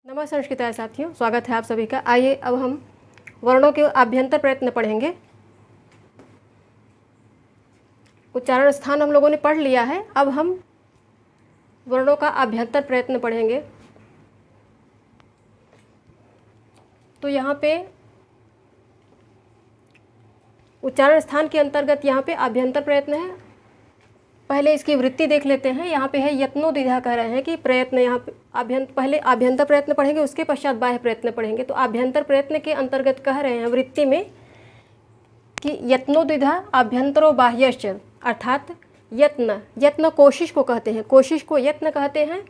नमस्कार संस्कृत साथियों, स्वागत है आप सभी का। आइए अब हम वर्णों के आभ्यंतर प्रयत्न पढ़ेंगे। उच्चारण स्थान हम लोगों ने पढ़ लिया है, अब हम वर्णों का आभ्यंतर प्रयत्न पढ़ेंगे। तो यहाँ पे उच्चारण स्थान के अंतर्गत यहाँ पे आभ्यंतर प्रयत्न है। पहले इसकी वृत्ति देख लेते हैं। यहाँ पे है यत्नोद्विधा, कह रहे हैं कि प्रयत्न, यहाँ पे पहले आभ्यंतर प्रयत्न पढ़ेंगे, उसके पश्चात बाह्य प्रयत्न पढ़ेंगे। तो आभ्यंतर प्रयत्न के अंतर्गत कह रहे हैं वृत्ति में कि यत्नोद्विधा आभ्यंतरो बाह्यश्च, अर्थात यत्न कोशिश को कहते हैं, कोशिश को यत्न कहते हैं।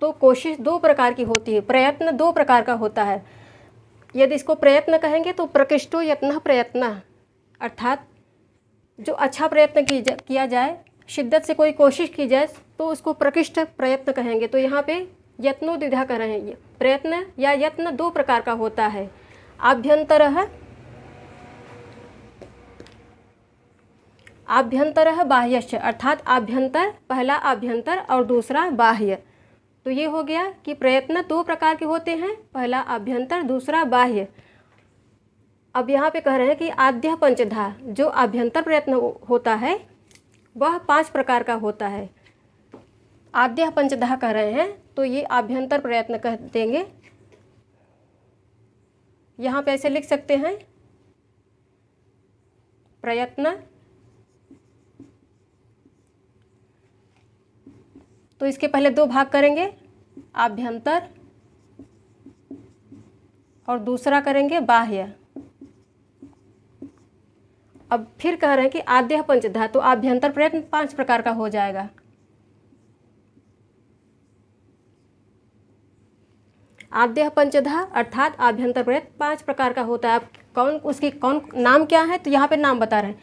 तो कोशिश दो प्रकार की होती है, प्रयत्न दो प्रकार का होता है। यदि इसको प्रयत्न कहेंगे तो प्रकृष्टो यत्न प्रयत्न, अर्थात जो अच्छा प्रयत्न किया जाए, शिद्दत से कोई कोशिश की जाए तो उसको प्रकृष्ट प्रयत्न कहेंगे। तो यहाँ पे यत्नोद्विधा कर रहे हैं। प्रयत्न या यत्न दो प्रकार का होता है, आभ्यंतर बाह्यश्च, अर्थात आभ्यंतर, पहला आभ्यंतर और दूसरा बाह्य। तो ये हो गया कि प्रयत्न दो प्रकार के होते हैं, पहला आभ्यंतर, दूसरा बाह्य। अब यहाँ पे कह रहे हैं कि आद्य पंचधा, जो आभ्यंतर प्रयत्न होता है वह 5 प्रकार का होता है। आद्य पंचधा कह रहे हैं तो ये आभ्यंतर प्रयत्न कह देंगे। यहाँ पे ऐसे लिख सकते हैं, प्रयत्न। तो इसके पहले दो भाग करेंगे, आभ्यंतर और दूसरा करेंगे बाह्य। अब फिर कह रहे हैं कि आद्य पंचधा, तो आभ्यंतर प्रयत्न 5 प्रकार का हो जाएगा। आद्य पंचधा अर्थात आभ्यंतर प्रयत्न 5 प्रकार का होता है। अब उसकी कौन नाम क्या है, तो यहाँ पे नाम बता रहे हैं।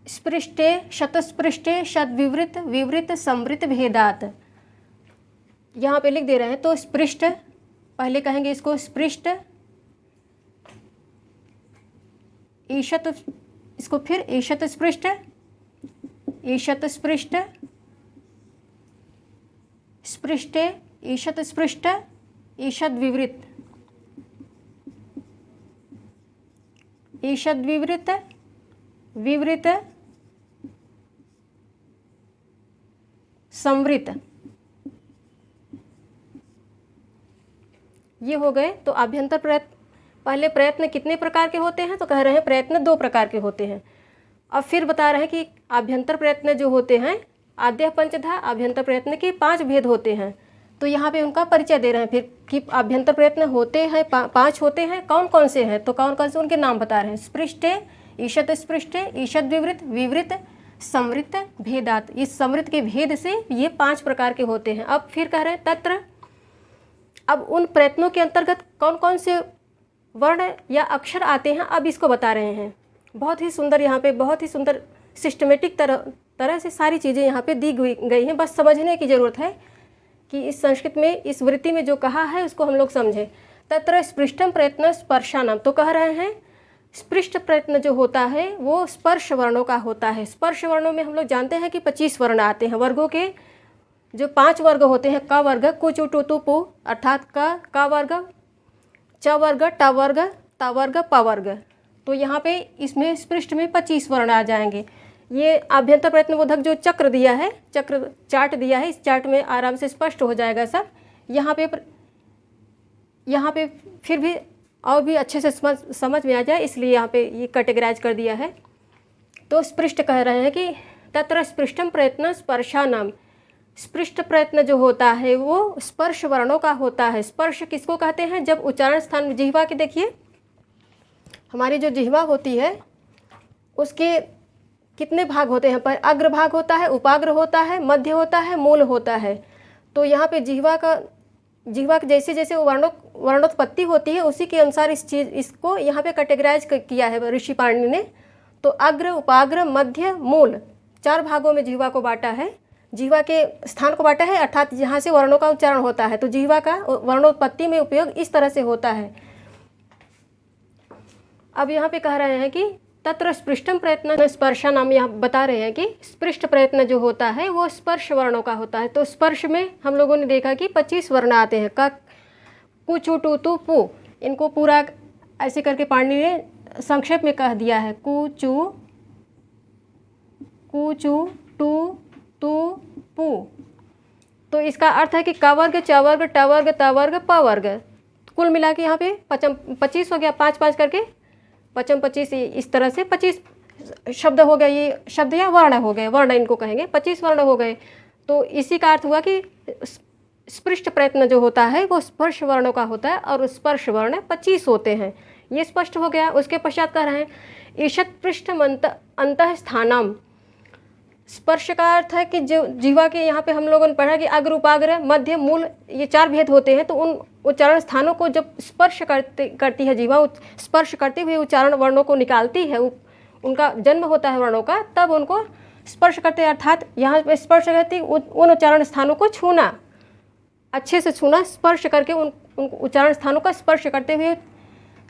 स्पृष्टे शतस्पृष्टे शतविवृत विवृत संवृत भेदात, यहाँ पे लिख दे रहे हैं। तो स्पृष्ट पहले कहेंगे इसको स्पृष्ट, ईशत, इसको फिर ईशत स्पृष्ट, ईशत स्पृष्ट, स्पृष्टे ईशत स्पृष्ट, ईशद विवृत, ईशद विवृत, विवृत संवृत, ये हो गए। तो आभ्यंतर प्रयत्न, पहले प्रयत्न कितने प्रकार के होते हैं, तो कह रहे हैं प्रयत्न 2 प्रकार के होते हैं। अब फिर बता रहे हैं कि आभ्यंतर प्रयत्न जो होते हैं, आद्य पंचधा आभ्यंतर प्रयत्न के 5 भेद होते हैं। तो यहाँ पे उनका परिचय दे रहे हैं फिर कि आभ्यंतर प्रयत्न होते हैं 5 होते हैं, कौन कौन से हैं, तो कौन कौन से उनके नाम बता रहे हैं। स्पृष्टे ईशत स्पृष्टे ईशद विवृत विवृत संवृत भेदात, इस संवृत के भेद से ये 5 प्रकार के होते हैं। अब फिर कह रहे हैं तत्र, अब उन प्रयत्नों के अंतर्गत कौन कौन से वर्ण या अक्षर आते हैं, अब इसको बता रहे हैं। बहुत ही सुंदर, यहाँ पे बहुत ही सुंदर सिस्टमेटिक तरह से सारी चीज़ें यहाँ पे दी गई हैं। बस समझने की ज़रूरत है कि इस संस्कृत में, इस वृत्ति में जो कहा है उसको हम लोग समझें। तत्र स्पृष्टम प्रयत्न स्पर्शानम, तो कह रहे हैं स्पृष्ट प्रयत्न जो होता है वो स्पर्श वर्णों का होता है। स्पर्श वर्णों में हम लोग जानते हैं कि 25 वर्ण आते हैं। वर्गों के जो 5 वर्ग होते हैं, क वर्ग, कु चु टु तु पु, अर्थात क वर्ग, च वर्ग, ट वर्ग, त वर्ग, प वर्ग। तो यहाँ पे इसमें स्पृष्ट में 25 वर्ण आ जाएंगे। ये आभ्यंतर प्रयत्न बोधक जो चक्र दिया है, चक्र चार्ट दिया है, इस चार्ट में आराम से स्पष्ट हो जाएगा सब। यहाँ पे फिर भी और भी अच्छे से समझ में आ जाए, इसलिए यहाँ पे ये कैटेगराइज कर दिया है। तो स्पृष्ट कह रहे हैं कि तत्र स्पृष्टम प्रयत्न स्पर्शानाम, स्पृष्ट प्रयत्न जो होता है वो स्पर्श वर्णों का होता है। स्पर्श किसको कहते हैं, जब उच्चारण स्थान में जिह्वा के, देखिए हमारी जो जिह्वा होती है उसके कितने भाग होते हैं, पर अग्र भाग होता है, उपाग्र होता है, मध्य होता है, मूल होता है। तो यहाँ पे जिह्वा का जैसे जैसे वर्णोत्पत्ति होती है उसी के अनुसार इसको यहाँ पे कैटेगराइज किया है ऋषि पाणिनि ने। तो अग्र, उपाग्र, मध्य, मूल 4 भागों में जिह्वा को बांटा है, जिह्वा के स्थान को बांटा है, अर्थात जहाँ से वर्णों का उच्चारण होता है। तो जिह्वा का वर्णोत्पत्ति में उपयोग इस तरह से होता है। अब यहाँ पे कह रहे हैं कि तत्र स्पृष्टम प्रयत्न स्पर्श नाम यहाँ बता रहे हैं कि स्पृष्ट प्रयत्न जो होता है वो स्पर्श वर्णों का होता है। तो स्पर्श में हम लोगों ने देखा कि 25 वर्ण आते हैं, क कु चु टू तु पु। इनको पूरा ऐसे करके पाणिनि ने संक्षेप में कह दिया है, कु चु टू तु पु। तो इसका अर्थ है कि क वर्ग, च वर्ग, ट वर्ग, त वर्ग, प वर्ग, कुल मिला के यहाँ पे 25 हो गया, 5-5 करके 25 इस तरह से 25 शब्द हो गए। ये शब्द या वर्ण हो गए, वर्ण इनको कहेंगे, 25 वर्ण हो गए। तो इसी का अर्थ हुआ कि स्पृष्ट प्रयत्न जो होता है वो स्पर्श वर्णों का होता है और स्पर्श वर्ण 25 होते हैं। ये स्पष्ट हो गया। उसके पश्चात कह रहे हैं ईषत् पृष्ठम अंतः स्थानम। स्पर्श का अर्थ है कि जो जीवा के यहाँ पे हम लोगों ने पढ़ा कि अग्र, उपाग्र, मध्य, मूल, ये 4 भेद होते हैं। तो उन उच्चारण स्थानों को जब स्पर्श करती है जीवा, स्पर्श करते हुए उच्चारण वर्णों को निकालती है, उनका जन्म होता है वर्णों का, तब उनको स्पर्श करते हैं। अर्थात यहाँ पे स्पर्श करती उन उच्चारण स्थानों को छूना, अच्छे से छूना, स्पर्श करके उन उच्चारण स्थानों का स्पर्श करते हुए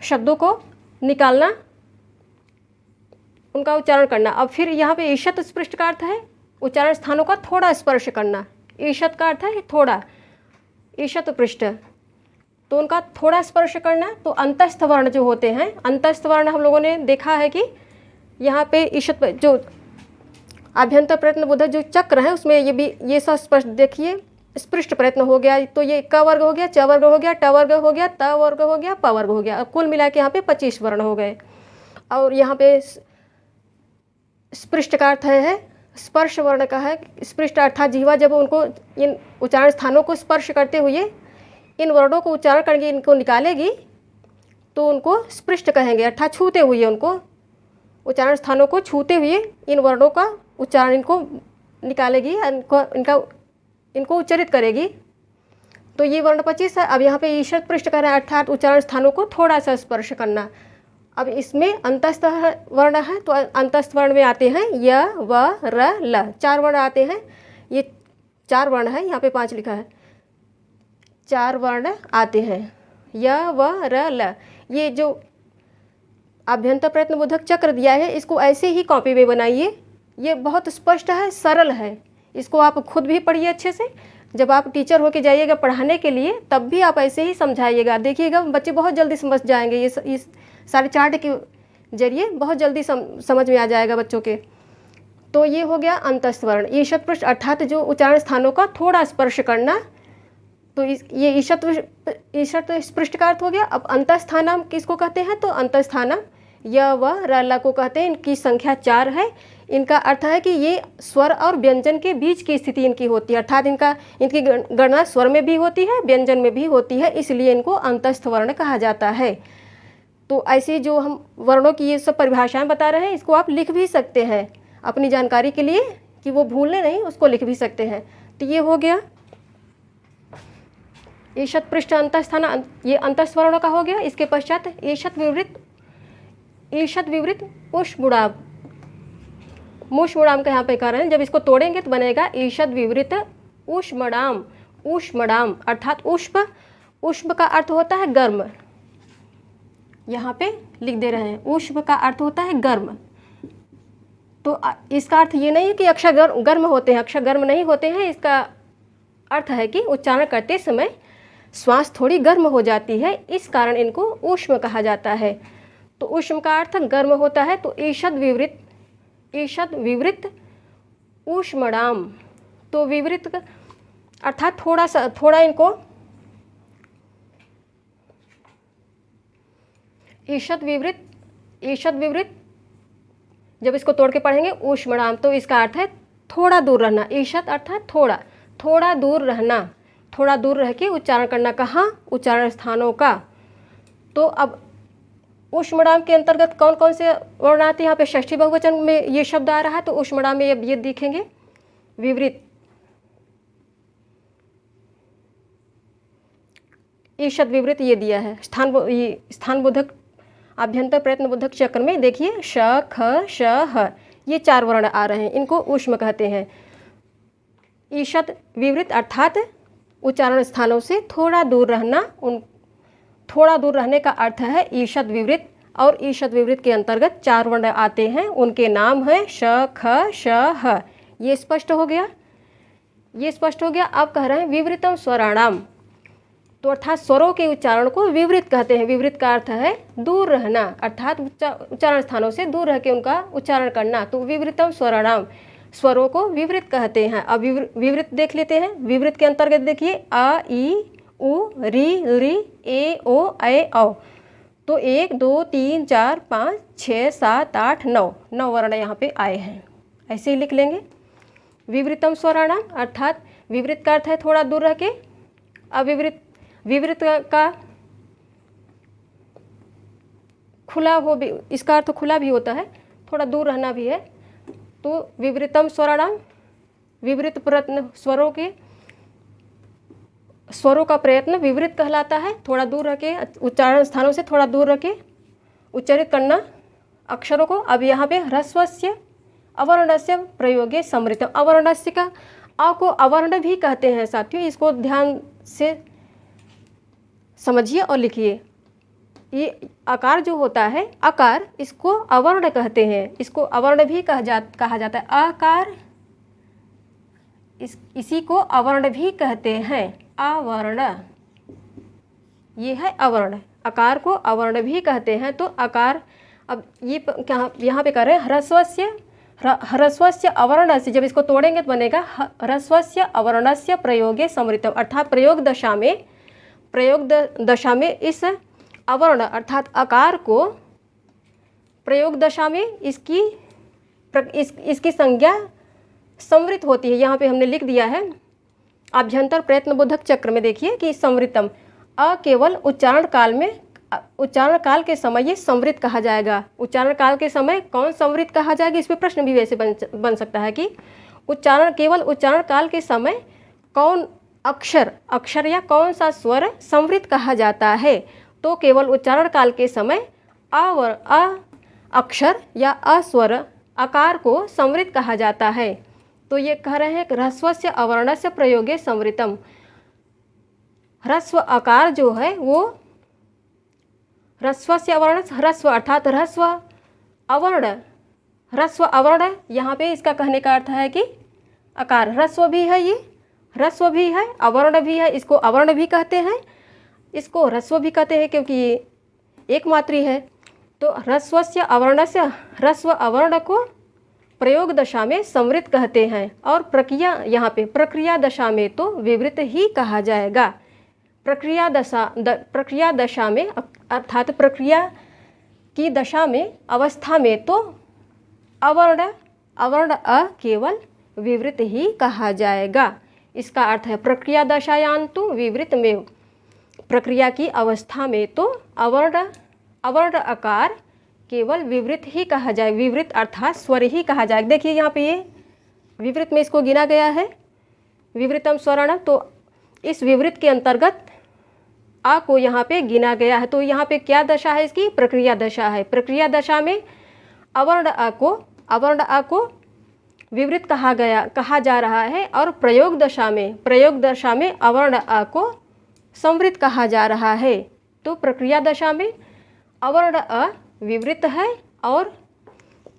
शब्दों को निकालना, उनका उच्चारण करना। अब फिर यहाँ पे ईषत् स्पृष्ट का अर्थ है उच्चारण स्थानों का थोड़ा स्पर्श करना। ईषत् का अर्थ है थोड़ा, ईषत् पृष्ठ, तो उनका थोड़ा स्पर्श करना। तो अंतस्थ वर्ण जो होते हैं, अंतस्थ वर्ण हम लोगों ने देखा है कि यहाँ पे ईषत् जो आभ्यंतर प्रयत्न बोधक जो चक्र है उसमें ये भी ये सब स्पष्ट देखिए, स्पृष्ट प्रयत्न हो गया। तो ये क वर्ग हो गया, च वर्ग हो गया, ट वर्ग हो गया, त वर्ग हो गया, प वर्ग हो गया। अब कुल मिला के यहाँ पे 25 वर्ण हो गए। और यहाँ पे स्पृष्ट का अर्थ है स्पर्श वर्ण का है। स्पृष्ट अर्थात जीवा जब उनको इन उच्चारण स्थानों को स्पर्श करते हुए इन वर्णों को उच्चारण करके इनको निकालेगी तो उनको स्पृष्ट कहेंगे। अर्थात छूते हुए, उनको उच्चारण स्थानों को छूते हुए इन वर्णों का उच्चारण इनको निकालेगी, इनको उच्चारित करेगी। तो ये वर्ण 25 है। अब यहाँ पे ईषत् पृष्ठ कर रहे हैं, अर्थात उच्चारण स्थानों को थोड़ा सा स्पर्श करना। अब इसमें अंतस्थ वर्ण है, तो अंतस्थ वर्ण में आते हैं य, व, र, ल, 4 वर्ण आते हैं। ये 4 वर्ण है, यहाँ पे 5 लिखा है, 4 वर्ण आते हैं य, व, र, ल। ये जो आभ्यंतर प्रयत्न बोधक चक्र दिया है इसको ऐसे ही कॉपी में बनाइए। ये बहुत स्पष्ट है, सरल है, इसको आप खुद भी पढ़िए अच्छे से। जब आप टीचर होके जाइएगा पढ़ाने के लिए तब भी आप ऐसे ही समझाइएगा, देखिएगा बच्चे बहुत जल्दी समझ जाएंगे। ये सारे चार्ट के जरिए बहुत जल्दी समझ में आ जाएगा बच्चों के। तो ये हो गया अंतस्थ वर्ण। ईषत् पृष्ठ अर्थात जो उच्चारण स्थानों का थोड़ा स्पर्श करना, तो ये ईषत् स्पृष्ट का अर्थ हो गया। अब अंतस्थानम किसको कहते हैं, तो अंतस्थानम य, व, र, ल को कहते हैं। इनकी संख्या 4 है। इनका अर्थ है कि ये स्वर और व्यंजन के बीच की स्थिति इनकी होती है, अर्थात इनकी गणना स्वर में भी होती है, व्यंजन में भी होती है, इसलिए इनको अंतस्थ वर्ण कहा जाता है। तो ऐसे जो हम वर्णों की ये सब परिभाषाएं बता रहे हैं, इसको आप लिख भी सकते हैं अपनी जानकारी के लिए, कि वो भूलने नहीं, उसको लिख भी सकते हैं। तो ये हो गया ईषत् पृष्ठ अंतस्थान, ये अंतस्थ वर्णों का हो गया। इसके पश्चात ईषत् विवृत उष्मुड़ाम, मुष्मुड़ाम का यहाँ पे कह रहे हैं। जब इसको तोड़ेंगे तो बनेगा ईषद् विवृत ऊष्मडाम। ऊष्मडाम अर्थात उष्म का अर्थ होता है गर्म, यहाँ पे लिख दे रहे हैं, उष्म का अर्थ होता है गर्म। तो इसका अर्थ ये नहीं है कि अक्षर गर्म होते हैं, अक्षर गर्म नहीं होते हैं। इसका अर्थ है कि उच्चारण करते समय श्वास थोड़ी गर्म हो जाती है, इस कारण इनको ऊष्म कहा जाता है। तो ऊष्म का अर्थ गर्म होता है। तो ईषद् विवृत ऊष्मडाम, तो विवृत अर्थात थोड़ा इनको ईषद् विवृत जब इसको तोड़ के पढ़ेंगे ऊष्मडाम, तो इसका अर्थ है थोड़ा दूर रहना। ईषत् अर्थात थोड़ा दूर रहना, थोड़ा दूर रह के उच्चारण करना। कहाँ, उच्चारण स्थानों का। तो अब ऊष्मडाम के अंतर्गत कौन कौन से वर्ण आते हैं, यहाँ पे षष्ठी बहुवचन में ये शब्द आ रहा है, तो ऊष्मडाम में ये दिखेंगे विवृत, ईषद् विवृत ये दिया है। स्थान बोधक आभ्यंतर प्रयत्न बोधक चक्र में देखिए श, ख, श, ह, ये 4 वर्ण आ रहे हैं, इनको ऊष्म कहते हैं। ईषद् विवृत अर्थात उच्चारण स्थानों से थोड़ा दूर रहना, थोड़ा दूर रहने का अर्थ है ईषद् विवृत। और ईषद विवृत के अंतर्गत 4 वर्ण आते हैं, उनके नाम हैं श, ख, श, ह। ये स्पष्ट हो गया, ये स्पष्ट हो गया। अब कह रहे हैं विवृतम स्वराणाम, तो अर्थात स्वरों के उच्चारण को विवृत कहते हैं। विवृत का अर्थ है दूर रहना, अर्थात उच्चारण स्थानों से दूर रह के उनका उच्चारण करना, तो विवृतम स्वराणाम, स्वरों को विवृत कहते हैं। अब विवृत देख लेते हैं। विवृत के अंतर्गत देखिए अ, ई, उ, री, री, ए, ओ, ऐ, औ। तो 1 2 3 4 5 6 7 8 9 वर्ण यहाँ पे आए हैं, ऐसे ही लिख लेंगे। विवृतम स्वराणाम अर्थात विवृत का अर्थ है थोड़ा दूर रह के। अविवृत, विवृत का खुला हो भी, इसका अर्थ खुला भी होता है, थोड़ा दूर रहना भी है। तो विवृतम स्वराणाम, विवृत प्रयत्न, स्वरों का प्रयत्न विवृत कहलाता है। थोड़ा दूर रह के, उच्चारण स्थानों से थोड़ा दूर रह के उच्चारित करना अक्षरों को। अब यहाँ पे ह्रस्वस्य अवर्णस्य प्रयोगे समृतम, अवर्णस्य का अ को अवर्ण भी कहते हैं साथियों, इसको ध्यान से समझिए और लिखिए। ये आकार जो होता है, आकार, इसको अवर्ण कहते हैं, इसको अवर्ण भी कहा जाता है। आकार, इसी को अवर्ण भी कहते हैं, अवर्ण, ये है अवर्ण। आकार को अवर्ण भी कहते हैं। तो आकार, अब ये यहाँ पे कर रहे हैं ह्रस्वस्य अवर्णस्य, जब इसको तोड़ेंगे तो बनेगा ह्रस्वस्य अवर्णस्य प्रयोगे समृतम, अर्थात प्रयोग दशा में इस अवर्ण अर्थात आकार को प्रयोग दशा में इसकी संज्ञा समृत होती है। यहाँ पे हमने लिख दिया है आभ्यंतर प्रयत्न बोधक चक्र में, देखिए कि समृतम, अ केवल उच्चारण काल के समय ये समृत कहा जाएगा। उच्चारण काल के समय कौन समृत कहा जाएगा, इस पे प्रश्न भी वैसे बन सकता है कि केवल उच्चारण काल के समय कौन अक्षर या कौन सा स्वर समृत कहा जाता है। तो केवल उच्चारण काल के समय अ अक्षर या अस्वर आकार को समृत कहा जाता है। तो ये कह रहे हैं ह्रस्वस्य अवर्णस्य प्रयोगे समृतम, ह्रस्व आकार जो है वो ह्रस्वस्य अवर्ण, ह्रस्व अर्थात ह्रस्व अवर्ण, यहाँ पे इसका कहने का अर्थ है कि आकार ह्रस्व भी है, ये ह्रस्व भी है, अवर्ण भी है, इसको अवर्ण भी कहते हैं, इसको ह्रस्व भी कहते हैं क्योंकि ये एक मात्री है। तो ह्रस्वस्य अवर्णस्य, ह्रस्व अवर्ण को प्रयोग दशा में समृत कहते हैं। और यहाँ पे प्रक्रिया दशा में तो विवृत ही कहा जाएगा। प्रक्रिया दशा में अर्थात प्रक्रिया की दशा में, अवस्था में तो अवर्ण केवल विवृत ही कहा जाएगा। इसका अर्थ है प्रक्रिया दशायां तो विवृत में, प्रक्रिया की अवस्था में तो अवर्ण आकार केवल विवृत ही कहा जाए, विवृत अर्थात स्वर ही कहा जाए। देखिए यहाँ पे ये विवृत में इसको गिना गया है, विवृतम स्वराणाम, तो इस विवृत के अंतर्गत आ को यहाँ पे गिना गया है। तो यहाँ पे क्या दशा है इसकी, प्रक्रिया दशा है। प्रक्रिया दशा में अवर्ण आ को विवृत कहा जा रहा है, और प्रयोग दशा में अवर्ण आ को समृत कहा जा रहा है। तो प्रक्रिया दशा में अवर्ण अ विवृत है, और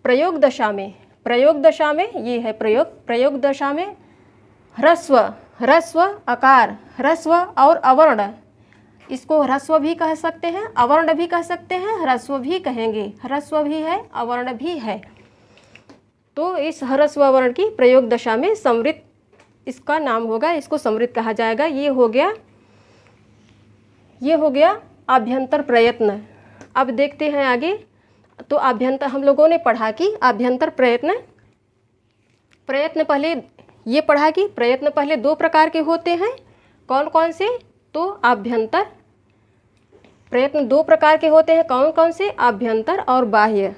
प्रयोग दशा में ये है प्रयोग दशा में ह्रस्व आकार, ह्रस्व और अवर्ण, इसको ह्रस्व भी कह सकते हैं, अवर्ण भी कह सकते हैं, ह्रस्व भी कहेंगे, ह्रस्व भी है, अवर्ण भी है। तो इस ह्रस्व अवर्ण की प्रयोग दशा में समृत इसका नाम होगा, इसको समृत कहा जाएगा। ये हो गया आभ्यंतर प्रयत्न। अब देखते हैं आगे। तो आभ्यंतर हम लोगों ने पढ़ा कि आभ्यंतर प्रयत्न पहले ये पढ़ा कि प्रयत्न पहले 2 प्रकार के होते हैं। कौन कौन से, तो आभ्यंतर प्रयत्न 2 प्रकार के होते हैं। कौन कौन से, आभ्यंतर और बाह्य,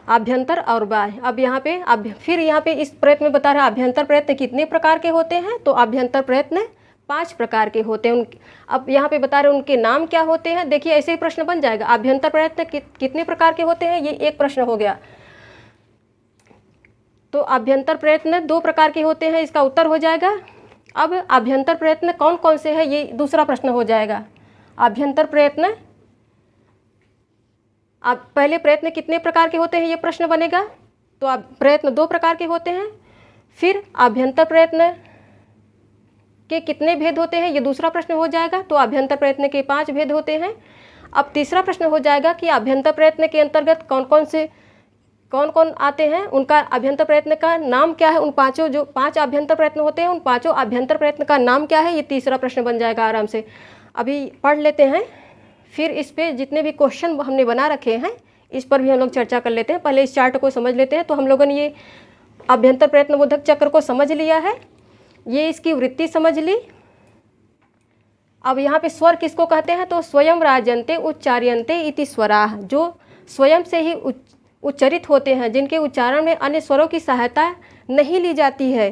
आभ्यंतर और बाह्य। अब यहाँ पे फिर यहाँ पे इस प्रयत्न में बता रहा है आभ्यंतर प्रयत्न कितने प्रकार के होते हैं, तो आभ्यंतर प्रयत्न 5 प्रकार के होते हैं। अब यहाँ पे बता रहे उनके नाम क्या होते हैं। देखिए ऐसे ही प्रश्न बन जाएगा, आभ्यंतर प्रयत्न कितने प्रकार के होते हैं, ये एक प्रश्न हो गया। तो आभ्यंतर प्रयत्न 2 प्रकार के होते हैं, इसका उत्तर हो जाएगा। अब आभ्यंतर प्रयत्न कौन कौन से हैं, ये दूसरा प्रश्न हो जाएगा। आभ्यंतर प्रयत्न आप पहले प्रयत्न कितने प्रकार के होते हैं ये प्रश्न बनेगा, तो आप प्रयत्न 2 प्रकार के होते हैं। फिर आभ्यंतर प्रयत्न के कितने भेद होते हैं ये दूसरा प्रश्न हो जाएगा, तो आभ्यंतर प्रयत्न के 5 भेद होते हैं। अब तीसरा प्रश्न हो जाएगा कि आभ्यंतर प्रयत्न के अंतर्गत कौन कौन आते हैं, उनका आभ्यंतर प्रयत्न का नाम क्या है, उन पांचों जो 5 आभ्यंतर प्रयत्न होते हैं उन पांचों आभ्यंतर प्रयत्न का नाम क्या है, ये तीसरा प्रश्न बन जाएगा आराम से। अभी पढ़ लेते हैं, फिर इस पे जितने भी क्वेश्चन हमने बना रखे हैं इस पर भी हम लोग चर्चा कर लेते हैं। पहले इस चार्ट को समझ लेते हैं। तो हम लोगों ने ये आभ्यंतर प्रयत्न बोधक चक्र को समझ लिया है, ये इसकी वृत्ति समझ ली। अब यहाँ पे स्वर किसको कहते हैं, तो स्वयं राजन्ते उच्चार्यन्ते इति स्वराः, जो स्वयं से ही उच्चरित होते हैं, जिनके उच्चारण में अन्य स्वरों की सहायता नहीं ली जाती है,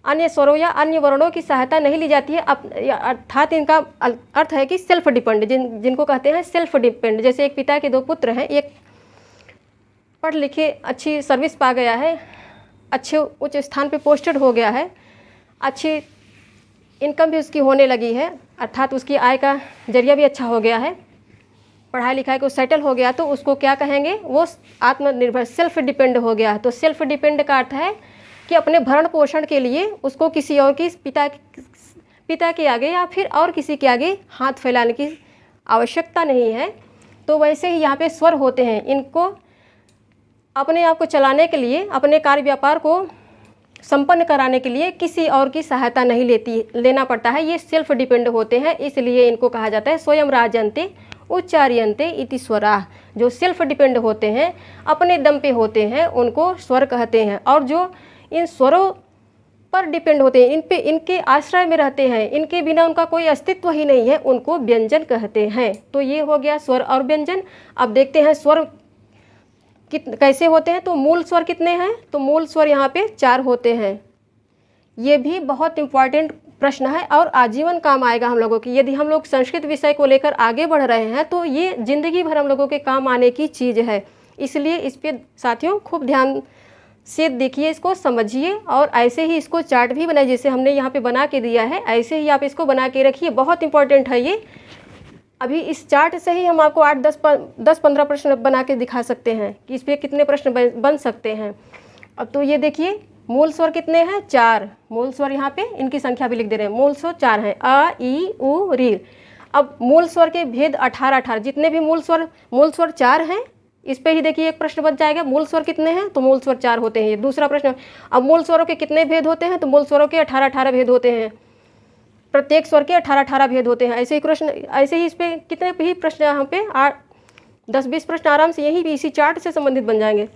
अन्य स्वरों या अन्य वर्णों की सहायता नहीं ली जाती है। अर्थात इनका अर्थ है कि सेल्फ डिपेंड, जिनको कहते हैं सेल्फ डिपेंड। जैसे एक पिता के 2 पुत्र हैं, एक पढ़ लिखे अच्छी सर्विस पा गया है, अच्छे उच्च स्थान पे पोस्टेड हो गया है, अच्छी इनकम भी उसकी होने लगी है, अर्थात उसकी आय का जरिया भी अच्छा हो गया है, पढ़ाई लिखाई को सेटल हो गया, तो उसको क्या कहेंगे, वो आत्मनिर्भर सेल्फ डिपेंड हो गया। तो सेल्फ डिपेंड का अर्थ है कि अपने भरण पोषण के लिए उसको किसी और की पिता के आगे या फिर और किसी के आगे हाथ फैलाने की आवश्यकता नहीं है। तो वैसे ही यहाँ पे स्वर होते हैं, इनको अपने आप को चलाने के लिए, अपने कार्य व्यापार को संपन्न कराने के लिए किसी और की सहायता नहीं लेना पड़ता है, ये सेल्फ डिपेंड होते हैं, इसलिए इनको कहा जाता है स्वयं राजन्ते उच्चार्यन्ते इति स्वराः। जो सेल्फ डिपेंड होते हैं, अपने दम पे होते हैं, उनको स्वर कहते हैं। और जो इन स्वरों पर डिपेंड होते हैं, इन पे इनके आश्रय में रहते हैं, इनके बिना उनका कोई अस्तित्व ही नहीं है, उनको व्यंजन कहते हैं। तो ये हो गया स्वर और व्यंजन। अब देखते हैं स्वर कैसे होते हैं। तो मूल स्वर कितने हैं, तो मूल स्वर यहाँ पे 4 होते हैं। ये भी बहुत इम्पॉर्टेंट प्रश्न है और आजीवन काम आएगा हम लोगों की। यदि हम लोग संस्कृत विषय को लेकर आगे बढ़ रहे हैं तो ये ज़िंदगी भर हम लोगों के काम आने की चीज़ है। इसलिए इस पे साथियों खूब ध्यान से देखिए, इसको समझिए और ऐसे ही इसको चार्ट भी बनाइए, जैसे हमने यहाँ पे बना के दिया है ऐसे ही आप इसको बना के रखिए, बहुत इंपॉर्टेंट है ये। अभी इस चार्ट से ही हम आपको 8-10-15 प्रश्न बना के दिखा सकते हैं कि इस पर कितने प्रश्न बन सकते हैं। अब तो ये देखिए मूल स्वर कितने हैं, 4 मूल स्वर, यहाँ पे इनकी संख्या भी लिख दे रहे हैं। मूल स्वर 4 हैं, अ ई उ री। अब मूल स्वर के भेद 18 जितने भी मूल स्वर 4 हैं, इस पे ही देखिए एक प्रश्न बन जाएगा, मूल स्वर कितने हैं, तो मूल स्वर 4 होते हैं, ये दूसरा प्रश्न। अब मूल स्वरों के कितने भेद होते हैं, तो मूल स्वरों के 18 भेद होते हैं, प्रत्येक स्वर के 18 भेद होते हैं। ऐसे ही इस पे कितने भी प्रश्न यहाँ पे 10-20 प्रश्न आराम से यही भी इसी चार्ट से संबंधित बन जाएंगे।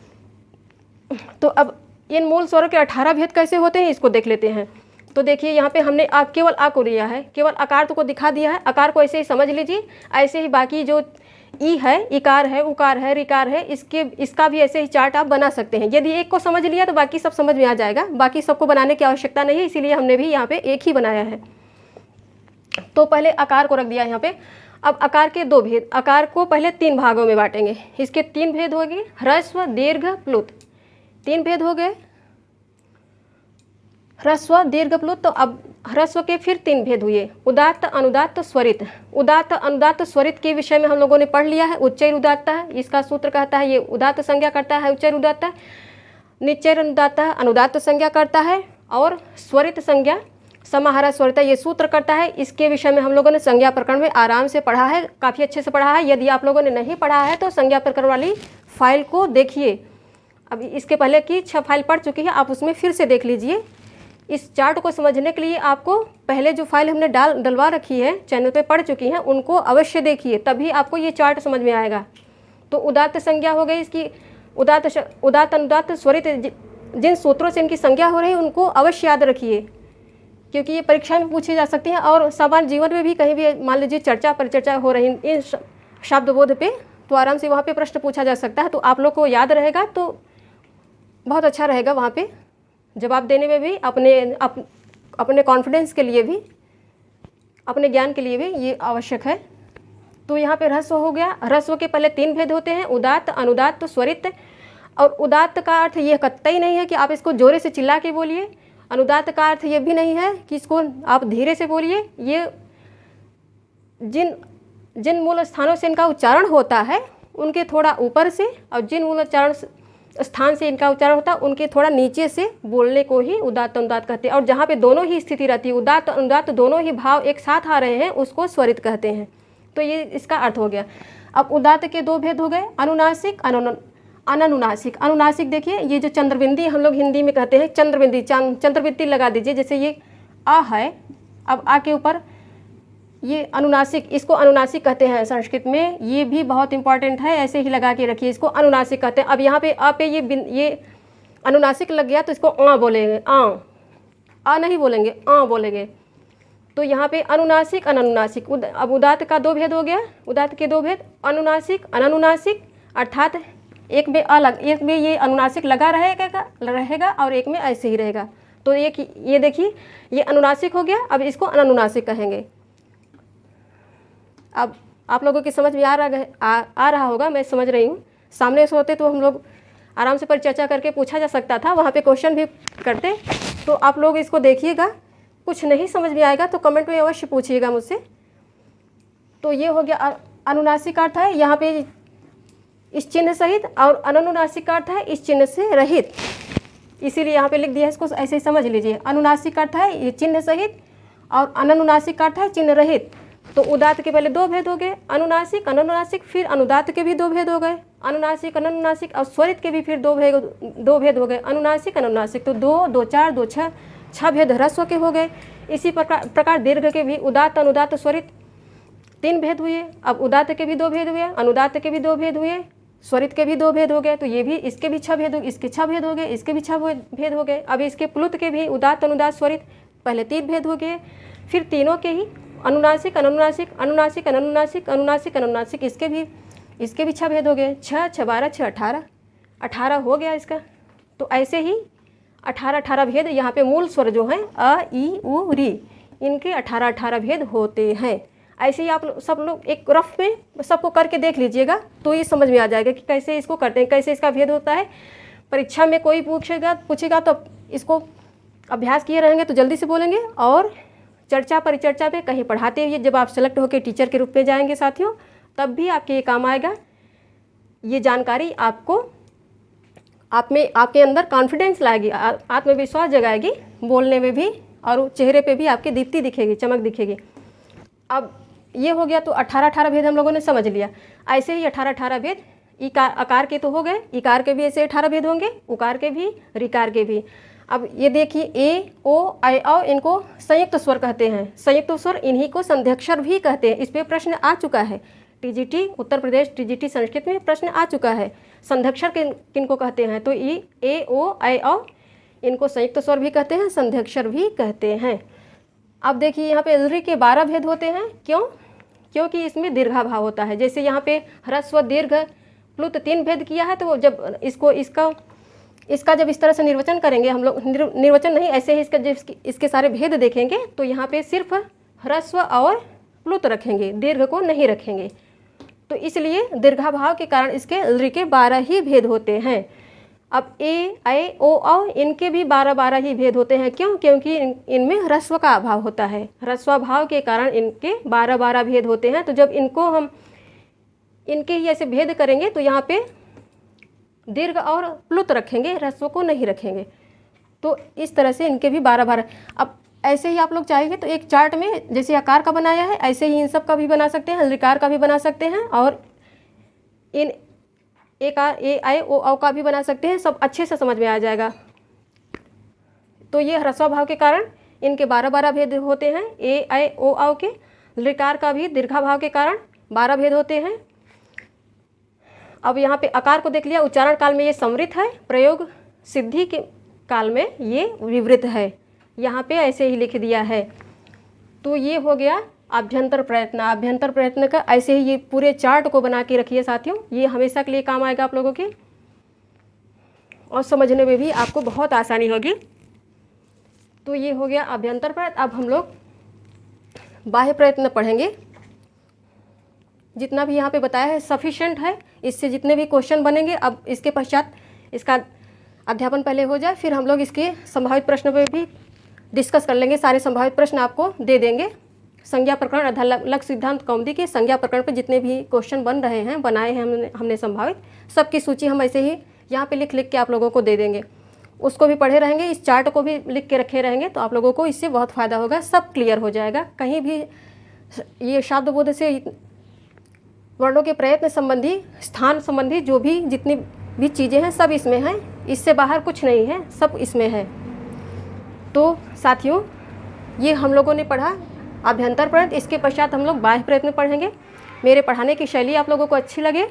तो अब इन मूल स्वरों के 18 भेद कैसे होते हैं इसको देख लेते हैं। तो देखिए यहाँ पे हमने केवल आ को लिया है, केवल आकार को दिखा दिया है, आकार को ऐसे ही समझ लीजिए। ऐसे ही बाकी जो ई है, इकार है, उकार है, रिकार है, इसका भी ऐसे ही चार्ट आप बना सकते हैं। यदि एक को समझ लिया तो बाकी सब समझ में आ जाएगा, बाकी सबको बनाने की आवश्यकता नहीं है, इसीलिए हमने भी यहाँ पे एक ही बनाया है। तो पहले आकार को रख दिया यहाँ पे। अब आकार के 2 भेद, आकार को पहले 3 भागों में बांटेंगे। इसके 3 भेद हो गए, ह्रस्व, दीर्घ, प्लुत, 3 भेद हो गए, ह्रस्व, दीर्घ, प्लुत। तो अब ह्रस्व के फिर 3 भेद हुए, उदात्त, अनुदात्त, स्वरित। उदात्त, अनुदात्त, स्वरित के विषय में हम लोगों ने पढ़ लिया है। उच्चैर उदात्त है, इसका सूत्र कहता है ये उदात्त संज्ञा करता है, उच्चैर उदात्त है। निच्चैर अनुदात्त है, अनुदात्त संज्ञा करता है। और स्वरित संज्ञा समाहार स्वरित ये सूत्र करता है। इसके विषय में हम लोगों ने संज्ञा प्रकरण में आराम से पढ़ा है, काफ़ी अच्छे से पढ़ा है। यदि आप लोगों ने नहीं पढ़ा है तो संज्ञा प्रकरण वाली फाइल को देखिए, अभी इसके पहले की 6 फाइल पढ़ चुकी है, आप उसमें फिर से देख लीजिए। इस चार्ट को समझने के लिए आपको पहले जो फाइल हमने डलवा रखी है, चैनल पे पढ़ चुकी हैं, उनको अवश्य देखिए, तभी आपको ये चार्ट समझ में आएगा। तो उदात्त संज्ञा हो गई इसकी, उदात्त अनुदात्त स्वरित जिन सूत्रों से इनकी संज्ञा हो रही है उनको अवश्य याद रखिए, क्योंकि ये परीक्षा में पूछे जा सकते हैं और सामान्य जीवन में भी कहीं भी मान लीजिए चर्चा परिचर्चा हो रही इन शब्दबोध पे, तो आराम से वहाँ पे प्रश्न पूछा जा सकता है। तो आप लोग को याद रहेगा तो बहुत अच्छा रहेगा, वहाँ पे जवाब देने में भी, अपने कॉन्फिडेंस के लिए भी, अपने ज्ञान के लिए भी ये आवश्यक है। तो यहाँ पे ह्रस्व हो गया। ह्रस्व के पहले 3 भेद होते हैं, उदात्त, अनुदात्त, स्वरित। और उदात्त का अर्थ ये कतई नहीं है कि आप इसको जोरे से चिल्ला के बोलिए। अनुदात्त का अर्थ ये भी नहीं है कि इसको आप धीरे से बोलिए। ये जिन मूल स्थानों से इनका उच्चारण होता है उनके थोड़ा ऊपर से, और जिन मूल उच्चारण स्थान से इनका उच्चारण होता है उनके थोड़ा नीचे से बोलने को ही उदात्त अनुदात्त कहते हैं। और जहाँ पे दोनों ही स्थिति रहती है, उदात्त अनुदात्त दोनों ही भाव एक साथ आ रहे हैं, उसको स्वरित कहते हैं। तो ये इसका अर्थ हो गया। अब उदात्त के दो भेद हो गए, अनुनासिक, अननुनासिक। अनुनासिक देखिए, ये जो चंद्रबिंदी हम लोग हिंदी में कहते हैं, चंद्रबिंदी, चंद्रबिंदी लगा दीजिए, जैसे ये आ है, अब आ के ऊपर ये अनुनासिक, इसको अनुनासिक कहते हैं संस्कृत में। ये भी बहुत इंपॉर्टेंट है, ऐसे ही लगा के रखिए, इसको अनुनासिक कहते हैं। अब यहाँ पे आ पे ये अनुनासिक लग गया तो इसको आ बोलेंगे, आ नहीं बोलेंगे, आ बोलेंगे। तो यहाँ पे अनुनासिक, अननुनासिक। अब उदात्त का दो भेद हो गया, उदात्त के दो भेद, अनुनासिक, अननुनासिक, अर्थात एक में एक में ये अनुनासिक लगा रहेगा और एक में ऐसे ही रहेगा। तो ये देखिए, ये अनुनासिक हो गया। अब इसको अननुनासिक कहेंगे। अब आप लोगों की समझ में आ रहा होगा, मैं समझ रही हूँ। सामने से होते तो हम लोग आराम से परिचर्चा करके पूछा जा सकता था, वहाँ पे क्वेश्चन भी करते। तो आप लोग इसको देखिएगा, कुछ नहीं समझ में आएगा तो कमेंट में अवश्य पूछिएगा मुझसे। तो ये हो गया अनुनासिक अर्थ है यहाँ पे इस चिन्ह सहित, और अननुनासिक अर्थ है इस चिन्ह से रहित, इसीलिए यहाँ पे लिख दिया है, इसको ऐसे ही समझ लीजिए। अनुनासिक अर्थ है ये चिन्ह सहित और अननुनासिक अर्थ है चिन्ह रहित। तो उदात्त के पहले दो भेद हो गए, अनुनासिक, अननुनासिक, फिर अनुदात्त के भी दो भेद हो गए, अनुनासिक, अननुनासिक, और स्वरित के भी फिर दो भेद हो गए, अनुनासिक, अननुनासिक। तो दो, दो चार, दो छह भेद ह्रस्व के हो गए। इसी प्रकार दीर्घ के भी उदात्त, अनुदात्त, स्वरित तीन भेद हुए। अब उदात्त के भी दो भेद हुए, अनुदात्त के भी दो भेद हुए, स्वरित के भी दो भेद हो गए। तो ये भी, इसके भी छह भेद हो गए, इसके छह भेद हो गए, इसके भी छह भेद हो गए। अब इसके प्लुत के भी उदात्त, अनुदात्त, स्वरित पहले तीन भेद हो गए, फिर तीनों के ही अनुनासिक, अननुनासिक, अनुनासिक, अननुनासिक, अनुनासिक, अननुनासिक, इसके भी छह भेद हो गए। छः, 12, 6, 18 हो गया इसका। तो ऐसे ही 18 भेद यहाँ पे मूल स्वर जो हैं अ, ई, उ, री, इनके 18 भेद होते हैं। ऐसे ही आप सब लोग एक रफ में सबको करके देख लीजिएगा, तो ये समझ में आ जाएगा कि कैसे इसको करते हैं, कैसे इसका भेद होता है। परीक्षा में कोई पूछेगा तो इसको अभ्यास किए रहेंगे तो जल्दी से बोलेंगे। और चर्चा परिचर्चा पे कहीं पढ़ाते हुए जब आप सेलेक्ट होकर टीचर के रूप में जाएंगे साथियों, तब भी आपके ये काम आएगा। ये जानकारी आपको आपके अंदर कॉन्फिडेंस लाएगी, आत्मविश्वास जगाएगी, बोलने में भी, और चेहरे पे भी आपकी दीप्ति दिखेगी, चमक दिखेगी। अब ये हो गया, तो 18 भेद हम लोगों ने समझ लिया। ऐसे ही 18 भेद अकार के तो हो गए, इकार के भी ऐसे 18 भेद होंगे, उकार के भी, ऋकार के भी। अब ये देखिए, ए, ओ, ऐ, औ, इनको संयुक्त स्वर कहते हैं। संयुक्त स्वर इन्हीं को संध्यक्षर भी कहते हैं। इस पर प्रश्न आ चुका है, टीजीटी उत्तर प्रदेश, टीजीटी संस्कृत में प्रश्न आ चुका है, संध्यक्षर किनको कहते हैं। तो ये ए, ओ, ऐ, औ, इनको संयुक्त स्वर भी कहते हैं, संध्यक्षर भी कहते हैं। अब देखिए, यहाँ पे ऋ के 12 भेद होते हैं। क्योंकि इसमें दीर्घाभाव होता है। जैसे यहाँ पे ह्रस्व, दीर्घ, प्लुत 3 भेद किया है, तो जब इसका जब इस तरह से निर्वचन करेंगे हम लोग, निर्वचन नहीं, ऐसे ही इसके सारे भेद देखेंगे, तो यहाँ पे सिर्फ ह्रस्व और प्लुत रखेंगे, दीर्घ को नहीं रखेंगे। तो इसलिए दीर्घाभाव के कारण इसके ऋ के 12 ही भेद होते हैं। अब ए, ऐ, ओ, औ, इनके भी 12 ही भेद होते हैं। क्योंकि इनमें ह्रस्व का अभाव होता है। ह्रस्वाभाव के कारण इनके 12 भेद होते हैं। तो जब इनको हम इनके ही ऐसे भेद करेंगे तो यहाँ पे दीर्घ और प्लुत रखेंगे, ह्रस्व को नहीं रखेंगे। तो इस तरह से इनके भी 12। अब ऐसे ही आप लोग चाहेंगे तो एक चार्ट में जैसे आकार का बनाया है, ऐसे ही इन सब का भी बना सकते हैं, ऋकार का भी बना सकते हैं, और इन एकार, ए, ऐ, ओ, औ का भी बना सकते हैं। सब अच्छे से समझ में आ जाएगा। तो ये ह्रस्वाभाव के कारण इनके 12 भेद होते हैं। ए, ऐ, ओ, औ के। ऋकार का भी दीर्घाभाव के कारण 12 भेद होते हैं। अब यहाँ पे आकार को देख लिया, उच्चारण काल में ये संवृत है, प्रयोग सिद्धि के काल में ये विवृत है। यहाँ पे ऐसे ही लिख दिया है। तो ये हो गया आभ्यंतर प्रयत्न। आभ्यंतर प्रयत्न का ऐसे ही ये पूरे चार्ट को बना के रखिए साथियों, ये हमेशा के लिए काम आएगा आप लोगों के, और समझने में भी आपको बहुत आसानी होगी। तो ये हो गया आभ्यंतर प्रयत्न। अब हम लोग बाह्य प्रयत्न पढ़ेंगे। जितना भी यहाँ पे बताया है सफिशेंट है, इससे जितने भी क्वेश्चन बनेंगे, अब इसके पश्चात इसका अध्यापन पहले हो जाए, फिर हम लोग इसके संभावित प्रश्नों पे भी डिस्कस कर लेंगे। सारे संभावित प्रश्न आपको दे देंगे। संज्ञा प्रकरण अधालक सिद्धांत कौमुदी के संज्ञा प्रकरण पे जितने भी क्वेश्चन बन रहे हैं, बनाए हैं हमने संभावित, सबकी सूची हम ऐसे ही यहाँ पे लिख लिख के आप लोगों को दे देंगे। उसको भी पढ़े रहेंगे, इस चार्ट को भी लिख के रखे रहेंगे, तो आप लोगों को इससे बहुत फ़ायदा होगा, सब क्लियर हो जाएगा। कहीं भी ये शब्द बोध से वर्णों के प्रयत्न संबंधी, स्थान संबंधी जो भी जितनी भी चीज़ें हैं सब इसमें हैं, इससे बाहर कुछ नहीं है, सब इसमें है। तो साथियों, ये हम लोगों ने पढ़ा आभ्यंतर प्रयत्न। इसके पश्चात हम लोग बाह्य प्रयत्न पढ़ेंगे। मेरे पढ़ाने की शैली आप लोगों को अच्छी लगे,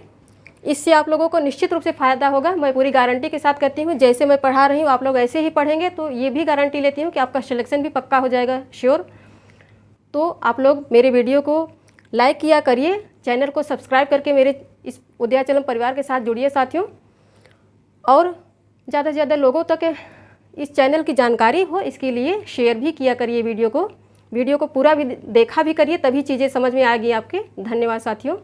इससे आप लोगों को निश्चित रूप से फ़ायदा होगा। मैं पूरी गारंटी के साथ कहती हूँ, जैसे मैं पढ़ा रही हूँ आप लोग ऐसे ही पढ़ेंगे तो ये भी गारंटी लेती हूँ कि आपका सिलेक्शन भी पक्का हो जाएगा, श्योर। तो आप लोग मेरे वीडियो को लाइक किया करिए, चैनल को सब्सक्राइब करके मेरे इस उदयाचलम परिवार के साथ जुड़िए साथियों, और ज़्यादा से ज़्यादा लोगों तक इस चैनल की जानकारी हो, इसके लिए शेयर भी किया करिए वीडियो को पूरा भी देखा भी करिए, तभी चीज़ें समझ में आएगी आपके। धन्यवाद साथियों।